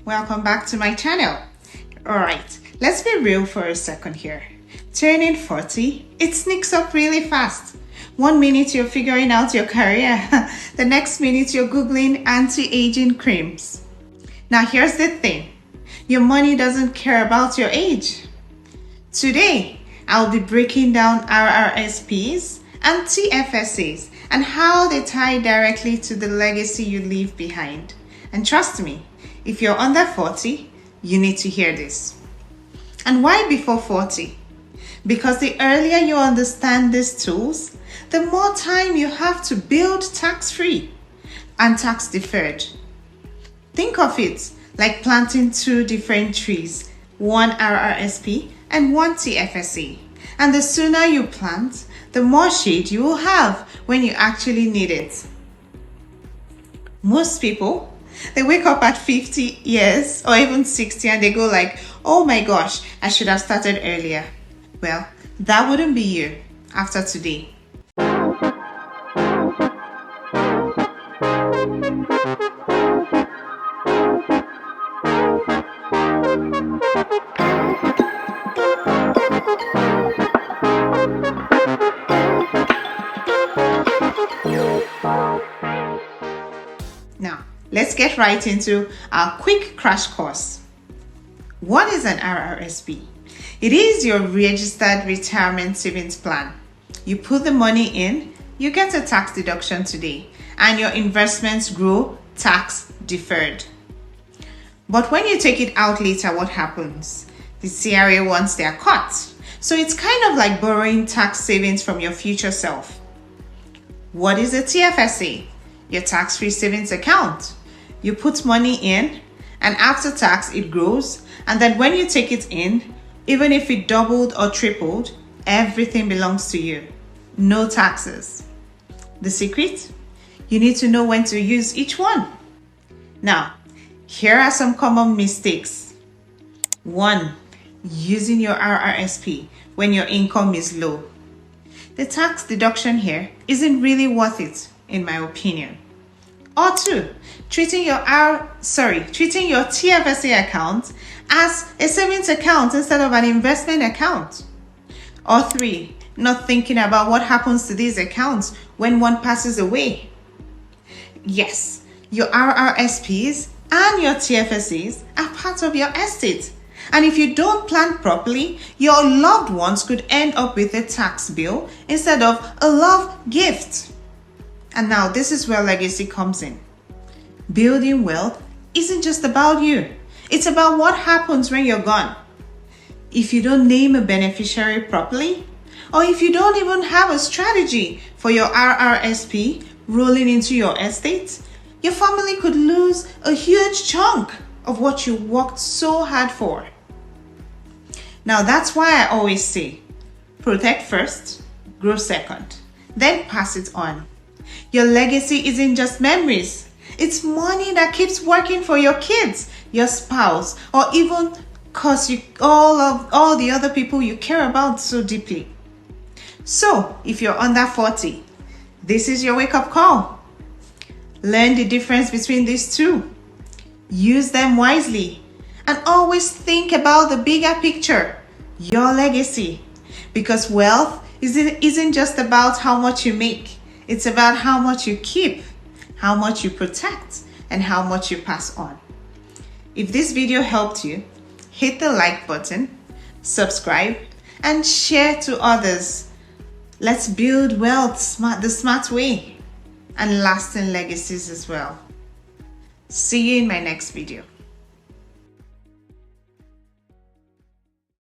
welcome back to my channel. Alright, let's be real for a second here. Turning 40, it sneaks up really fast. 1 minute you're figuring out your career, the next minute you're googling anti-aging creams. Now here's the thing, your money doesn't care about your age. Today, I'll be breaking down RRSPs and TFSAs and how they tie directly to the legacy you leave behind. And trust me, if you're under 40, you need to hear this. And why before 40? Because the earlier you understand these tools, the more time you have to build tax-free and tax-deferred. Think of it like planting 2 different trees, one RRSP and one TFSA. And the sooner you plant, the more shade you will have when you actually need it. Most people, they wake up at 50 years or even 60 and they go like, oh my gosh, I should have started earlier. Well, that wouldn't be you after today. Now, let's get right into our quick crash course. What is an RRSP? It is your registered retirement savings plan. You put the money in, you get a tax deduction today, and your investments grow tax deferred. But when you take it out later, what happens? The CRA wants their cut. So it's kind of like borrowing tax savings from your future self. What is a TFSA? Your tax-free savings account. You put money in, and after tax it grows, and then when you take it in, even if it doubled or tripled, everything belongs to you. No taxes. The secret? You need to know when to use each one. Now, here are some common mistakes. 1. Using your RRSP when your income is low. The tax deduction here isn't really worth it, in my opinion. Or 2, treating your TFSA account as a savings account instead of an investment account. Or 3, not thinking about what happens to these accounts when one passes away. Yes, your RRSPs and your TFSAs are part of your estate. And if you don't plan properly, your loved ones could end up with a tax bill instead of a love gift. And now this is where legacy comes in. Building wealth isn't just about you. It's about what happens when you're gone. If you don't name a beneficiary properly, or if you don't even have a strategy for your RRSP rolling into your estate, your family could lose a huge chunk of what you worked so hard for. Now that's why I always say, protect first, grow second, then pass it on. Your legacy isn't just memories. It's money that keeps working for your kids, your spouse, or even cause you all the other people you care about so deeply. So, if you're under 40, this is your wake-up call. Learn the difference between these two. Use them wisely. And always think about the bigger picture, your legacy. Because wealth isn't just about how much you make. It's about how much you keep, how much you protect, and how much you pass on. If this video helped you, hit the like button, subscribe, and share to others. Let's build wealth the smart way and lasting legacies as well. See you in my next video.